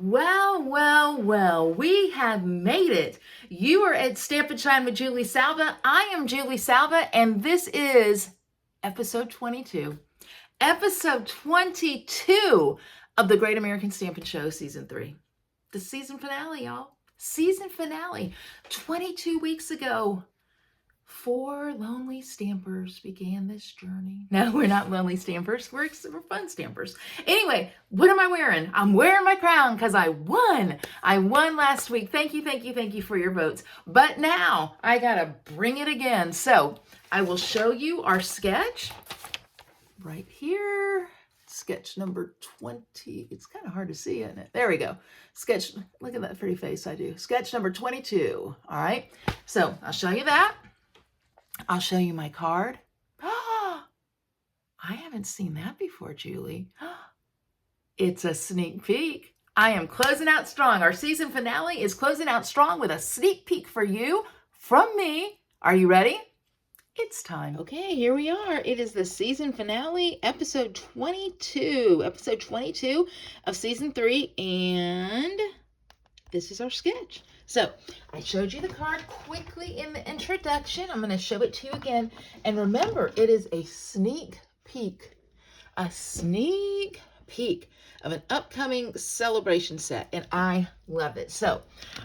Well, well, well, we have made it. You are at Stampin' Shine with Julie Salva. I am Julie Salva, and this is episode 22. Episode 22 of the Great American Stampin' Show, season 3. The season finale, y'all. Season finale. 22 weeks ago. 4 lonely stampers began this journey. No, we're not lonely stampers. We're fun stampers. Anyway, what am I wearing? I'm wearing my crown because I won. I won last week. Thank you for your votes. But now I got to bring it again. So I will show you our sketch right here. Sketch number 20. It's kind of hard to see, isn't it? There we go. Sketch. Look at that pretty face I do. Sketch number 22. All right. So I'll show you that. I'll show you my card. I haven't seen that before, Julie. It's a sneak peek. I am closing out strong. Our season finale is closing out strong with a sneak peek for you from me. Are you ready? It's time. Okay, here we are. It is the season finale, episode 22. Episode 22 of season 3, and this is our sketch. So I showed you the card quickly in the introduction. I'm going to show it to you again. And remember, it is a sneak peek of an upcoming celebration set. And I love it. So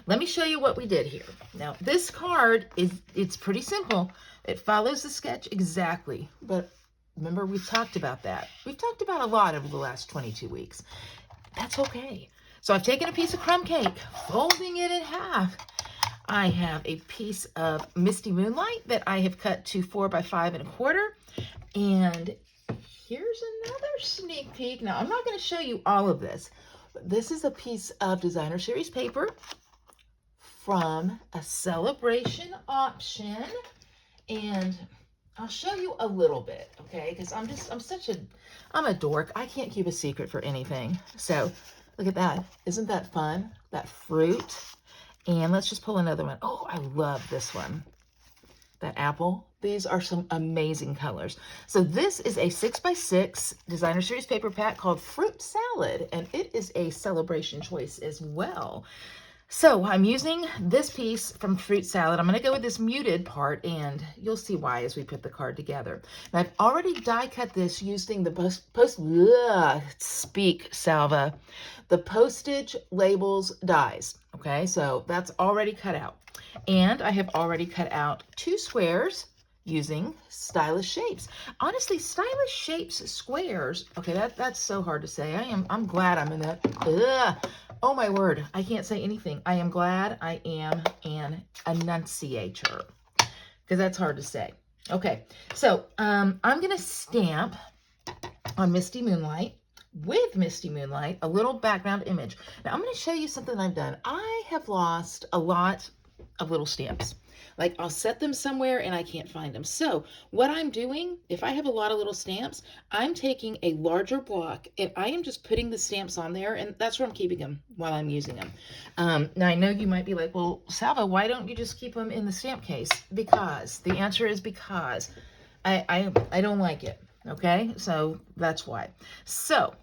let me show you what we did here. Now, this card it's pretty simple. It follows the sketch exactly. But remember, we've talked about that. We've talked about a lot over the last 22 weeks. That's okay. So I've taken a piece of crumb cake, folding it in half. I have a piece of Misty Moonlight that I have cut to 4 by 5 1/4. And here's another sneak peek. Now, I'm not going to show you all of this, but this is a piece of designer series paper from a celebration option. And I'll show you a little bit, okay? Because I'm a dork. I can't keep a secret for anything. So look at that. Isn't that fun? That fruit. And let's just pull another one. Oh, I love this one. That apple. These are some amazing colors. So this is a 6 by 6 designer series paper pack called Fruit Salad. And it is a celebration choice as well. So I'm using this piece from Fruit Salad. I'm going to go with this muted part, and you'll see why as we put the card together. Now, I've already die cut this using the the postage labels dies. Okay, so that's already cut out. And I have already cut out 2 squares using Stylish Shapes. Honestly, Stylish Shapes squares. Okay, that's so hard to say. I'm glad I'm in that. Oh my word, I can't say anything. I am glad I am an enunciator, because that's hard to say. Okay, so I'm going to stamp on Misty Moonlight with Misty Moonlight, a little background image. Now I'm going to show you something I've done. I have lost a lot of little stamps. Like, I'll set them somewhere and I can't find them. So what I'm doing, if I have a lot of little stamps, I'm taking a larger block and I am just putting the stamps on there, and that's where I'm keeping them while I'm using them. Now I know you might be like, well, Salva, why don't you just keep them in the stamp case? Because the answer is because I don't like it. Okay, so that's why. So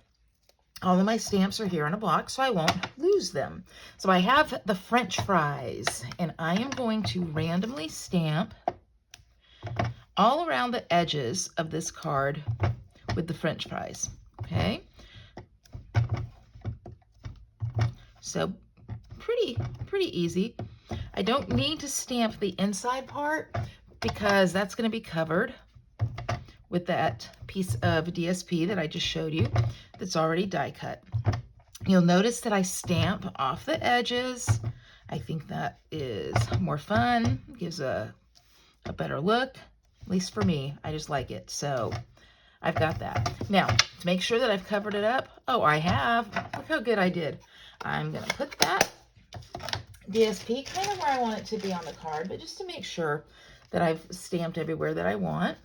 all of my stamps are here on a block, so I won't lose them. So I have the French fries, and I am going to randomly stamp all around the edges of this card with the French fries, okay? So pretty easy. I don't need to stamp the inside part because that's going to be covered with that piece of DSP that I just showed you that's already die cut. You'll notice that I stamp off the edges. I think that is more fun, gives a better look, at least for me. I just like it. So I've got that. Now, to make sure that I've covered it up, oh, I have. Look how good I did. I'm going to put that DSP kind of where I want it to be on the card, but just to make sure that I've stamped everywhere that I want.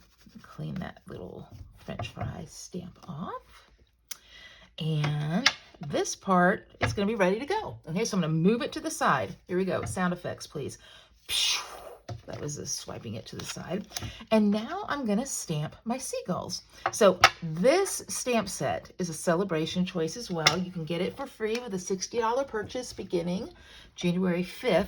Clean that little French fry stamp off. And this part is going to be ready to go. Okay, so I'm going to move it to the side. Here we go. Sound effects, please. That was just swiping it to the side. And now I'm going to stamp my seagulls. So this stamp set is a celebration choice as well. You can get it for free with a $60 purchase beginning January 5th.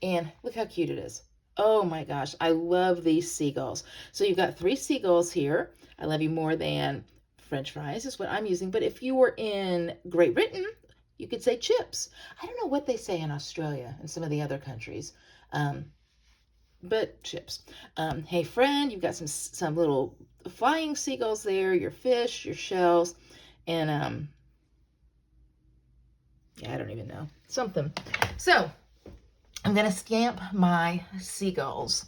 And look how cute it is. Oh my gosh, I love these seagulls. So you've got 3 seagulls here. I love you more than French fries is what I'm using. But if you were in Great Britain, you could say chips. I don't know what they say in Australia and some of the other countries. But chips. Hey friend, you've got some little flying seagulls there, your fish, your shells, and yeah, I don't even know. Something. So I'm going to stamp my seagulls.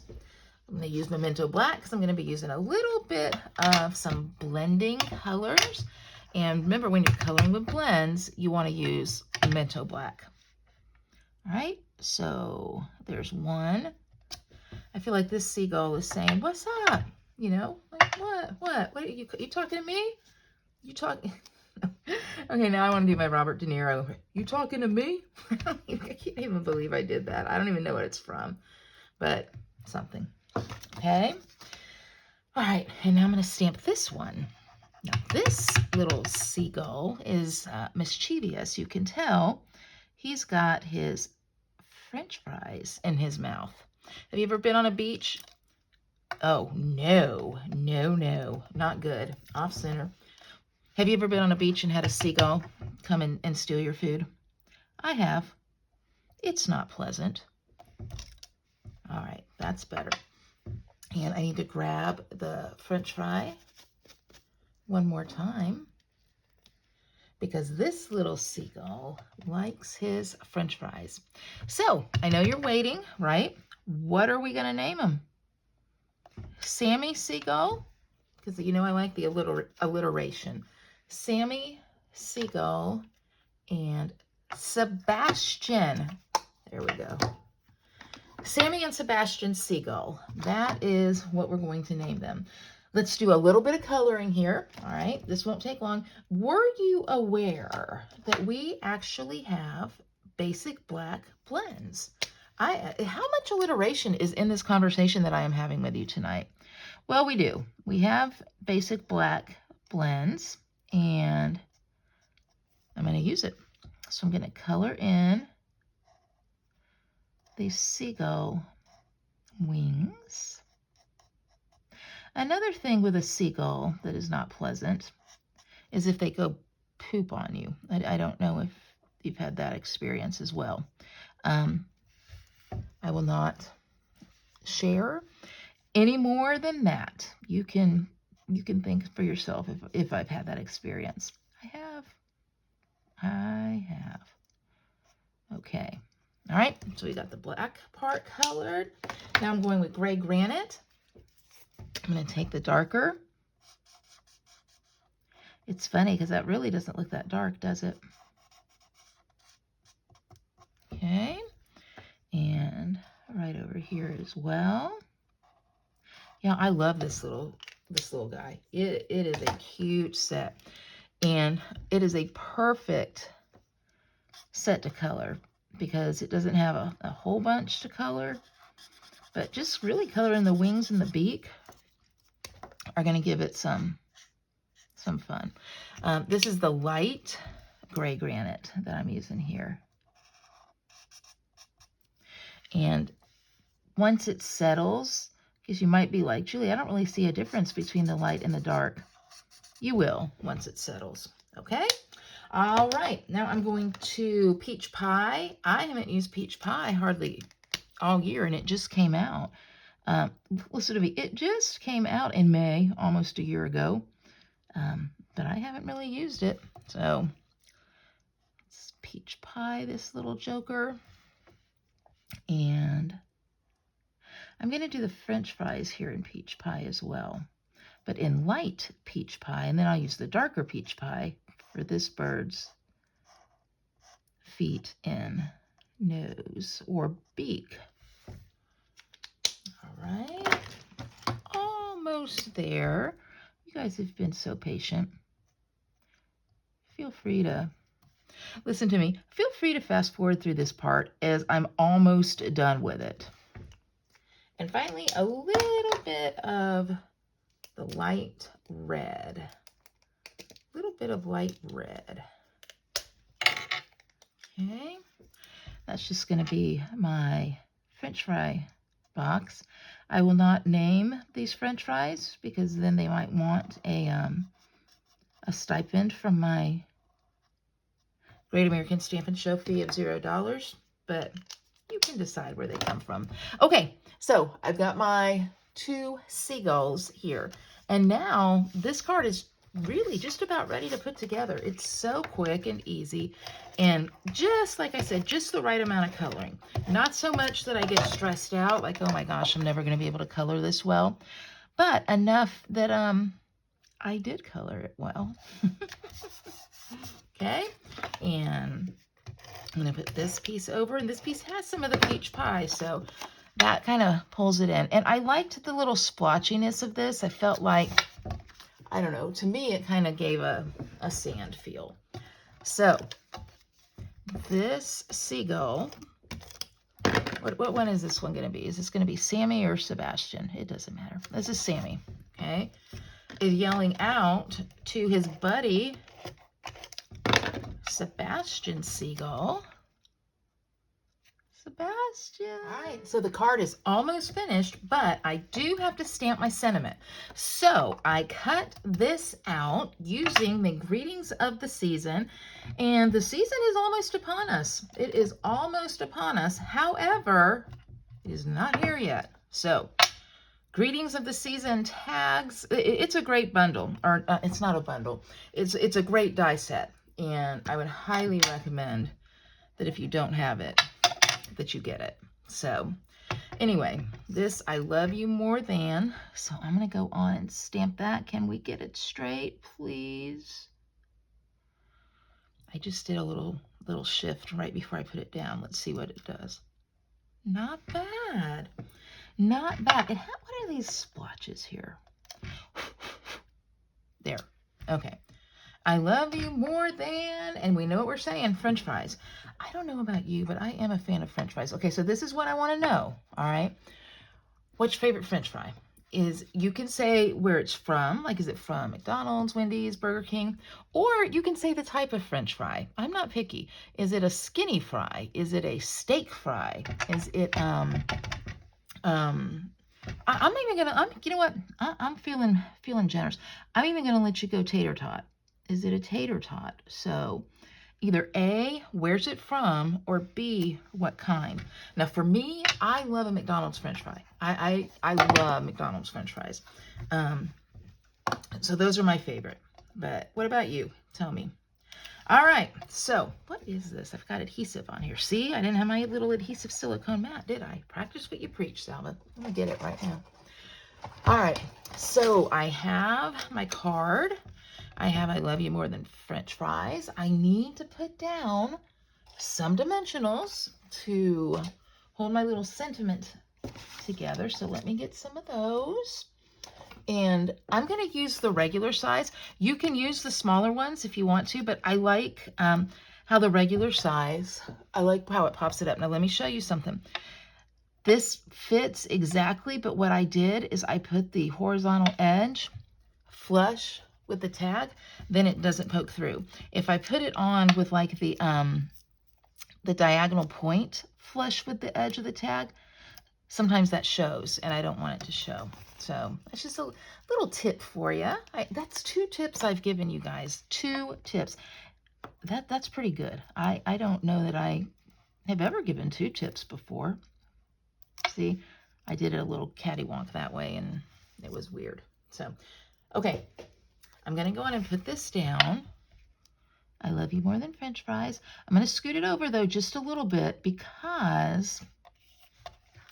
I'm going to use Memento Black because I'm going to be using a little bit of some blending colors. And remember, when you're coloring with blends, you want to use Memento Black. All right, so there's one. I feel like this seagull is saying, "What's up?" You know, like, what are you talking to me? You talking? Okay, now I want to do my Robert De Niro. You talking to me? I can't even believe I did that. I don't even know what it's from, but something. Okay. All right, and now I'm going to stamp this one. Now this little seagull is mischievous. You can tell he's got his French fries in his mouth. Have you ever been on a beach? Oh, no, not good. Off center. Have you ever been on a beach and had a seagull come in and steal your food? I have. It's not pleasant. All right, that's better. And I need to grab the French fry one more time because this little seagull likes his French fries. So I know you're waiting, right? What are we going to name him? Sammy Seagull, because you know I like the alliteration. Sammy Seagull and Sebastian. There we go. Sammy and Sebastian Seagull. That is what we're going to name them. Let's do a little bit of coloring here. All right, this won't take long. Were you aware that we actually have basic black blends? How much alliteration is in this conversation that I am having with you tonight? Well, we do. We have basic black blends, and I'm going to use it. So I'm going to color in these seagull wings. Another thing with a seagull that is not pleasant is if they go poop on you. I don't know if you've had that experience as well. I will not share any more than that. You can think for yourself if I've had that experience. I have. Okay. All right. So we got the black part colored. Now I'm going with gray granite. I'm going to take the darker. It's funny because that really doesn't look that dark, does it? Okay. And right over here as well. Yeah, I love this little guy. It is a cute set. And it is a perfect set to color because it doesn't have a whole bunch to color, but just really coloring the wings and the beak are going to give it some fun. This is the light gray granite that I'm using here. And once it settles, because you might be like, Julie, I don't really see a difference between the light and the dark. You will once it settles. Okay? All right. Now I'm going to peach pie. I haven't used peach pie hardly all year, and it just came out. Listen to me. It just came out in May, almost a year ago, but I haven't really used it. So let's peach pie this little joker. And I'm going to do the French fries here in peach pie as well, but in light peach pie, and then I'll use the darker peach pie for this bird's feet and nose or beak. All right, almost there. You guys have been so patient. Feel free to listen to me. Feel free to fast forward through this part as I'm almost done with it. And finally, a little bit of the light red. A little bit of light red. Okay. That's just going to be my French fry box. I will not name these French fries because then they might want a stipend from my Great American Stampin Show fee of $0, but you can decide where they come from. Okay, so I've got my 2 seagulls here, and now this card is really just about ready to put together. It's so quick and easy, and just like I said, just the right amount of coloring. Not so much that I get stressed out, like, oh my gosh, I'm never going to be able to color this well, but enough that I did color it well. Okay, and I'm going to put this piece over, and this piece has some of the peach pie, so that kind of pulls it in. And I liked the little splotchiness of this. I felt like, I don't know, to me it kind of gave a sand feel. So this seagull, what one is this one going to be? Is this going to be Sammy or Sebastian? It doesn't matter. This is Sammy, okay? Is yelling out to his buddy, Sebastian Seagull. Sebastian. All right, so the card is almost finished, but I do have to stamp my sentiment. So I cut this out using the greetings of the season, and the season is almost upon us. It is almost upon us. However, it is not here yet. So greetings of the season tags. It's a great bundle, or it's not a bundle. It's a great die set. And I would highly recommend that if you don't have it, that you get it. So anyway, this I love you more than. So I'm going to go on and stamp that. Can we get it straight, please? I just did a little shift right before I put it down. Let's see what it does. Not bad. Not bad. And what are these splotches here? There. Okay. I love you more than, and we know what we're saying, French fries. I don't know about you, but I am a fan of French fries. Okay, so this is what I want to know, all right? What's your favorite French fry? You can say where it's from, like is it from McDonald's, Wendy's, Burger King, or you can say the type of French fry. I'm not picky. Is it a skinny fry? Is it a steak fry? Is it, I'm even gonna, you know what? I'm feeling generous. I'm even gonna let you go tater tot. Is it a tater tot? So either A, where's it from, or B, what kind? Now for me, I love a McDonald's French fry. I love McDonald's French fries. So those are my favorite. But what about you? Tell me. All right, so what is this? I've got adhesive on here. See, I didn't have my little adhesive silicone mat, did I? Practice what you preach, Salva. Let me get it right now. All right, so I have my card. I love you more than French fries. I need to put down some dimensionals to hold my little sentiment together. So let me get some of those. And I'm going to use the regular size. You can use the smaller ones if you want to, but I like how the regular size, I like how it pops it up. Now let me show you something. This fits exactly, but what I did is I put the horizontal edge flush with the tag, then it doesn't poke through. If I put it on with like the diagonal point flush with the edge of the tag, sometimes that shows, and I don't want it to show. So that's just a little tip for you. That's 2 tips I've given you guys. 2 tips. That's pretty good. I don't know that I have ever given 2 tips before. See, I did it a little cattywonk that way, and it was weird. So, okay. I'm going to go on and put this down. I love you more than French fries. I'm going to scoot it over, though, just a little bit because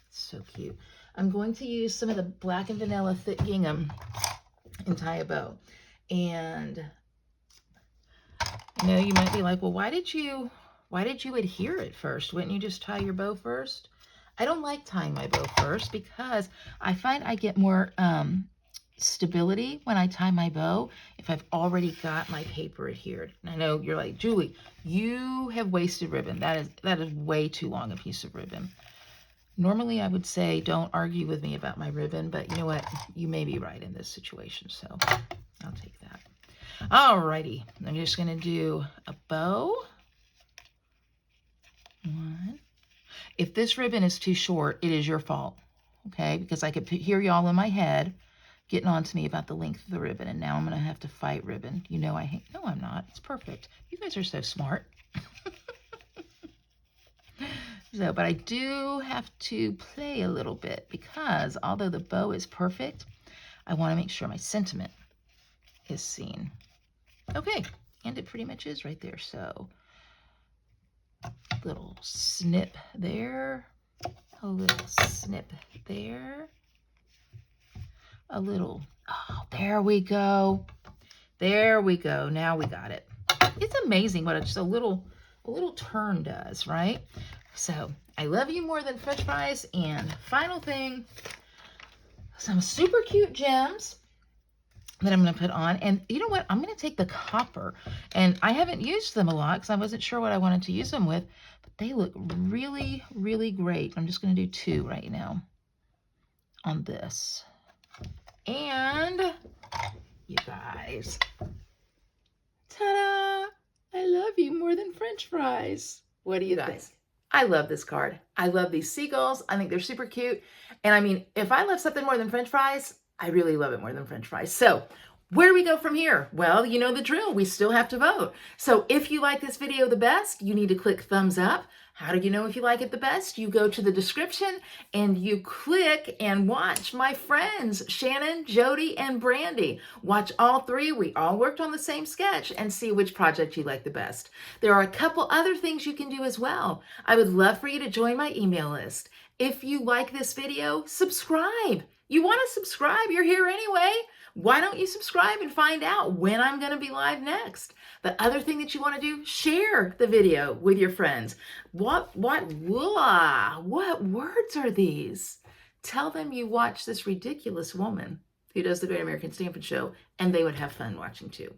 it's so cute. I'm going to use some of the black and vanilla thick gingham and tie a bow. And you know, you might be like, well, why did you adhere it first? Wouldn't you just tie your bow first? I don't like tying my bow first because I find I get more stability when I tie my bow if I've already got my paper adhered. And I know you're like, Julie, you have wasted ribbon. That is way too long a piece of ribbon. Normally I would say don't argue with me about my ribbon, but you know what? You may be right in this situation, so I'll take that. Alrighty, I'm just gonna do a bow. One. If this ribbon is too short, it is your fault, okay? Because I could hear y'all in my head getting on to me about the length of the ribbon, and now I'm gonna have to fight ribbon. You know I hate, no I'm not, it's perfect. You guys are so smart. So, but I do have to play a little bit because although the bow is perfect, I wanna make sure my sentiment is seen. Okay, and it pretty much is right there, so little snip there, a little snip there, a little, oh, there we go. There we go. Now we got it. It's amazing what just a little turn does, right? So I love you more than French fries. And final thing, some super cute gems that I'm going to put on. And you know what? I'm going to take the copper, and I haven't used them a lot because I wasn't sure what I wanted to use them with, but they look really, really great. I'm just going to do 2 right now on this. And you guys, ta-da! I love you more than French fries. What do you think? I love this card. I love these seagulls. I think they're super cute. And I mean, if I love something more than French fries, I really love it more than French fries. So where do we go from here? Well, you know the drill. We still have to vote. So if you like this video the best, you need to click thumbs up. How do you know if you like it the best? You go to the description and you click and watch my friends, Shannon, Jody, and Brandy. Watch all 3. We all worked on the same sketch and see which project you like the best. There are a couple other things you can do as well. I would love for you to join my email list. If you like this video, subscribe. You want to subscribe? You're here anyway. Why don't you subscribe and find out when I'm going to be live next? The other thing that you want to do, share the video with your friends. What words are these? Tell them you watch this ridiculous woman who does the Great American Stampin' Show, and they would have fun watching too.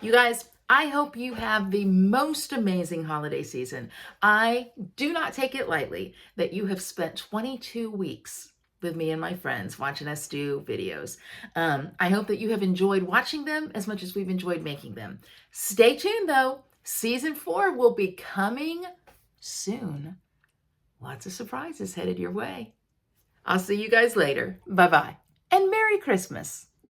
You guys, I hope you have the most amazing holiday season. I do not take it lightly that you have spent 22 weeks with me and my friends watching us do videos. I hope that you have enjoyed watching them as much as we've enjoyed making them. Stay tuned though. Season 4 will be coming soon. Lots of surprises headed your way. I'll see you guys later. Bye-bye. And Merry Christmas.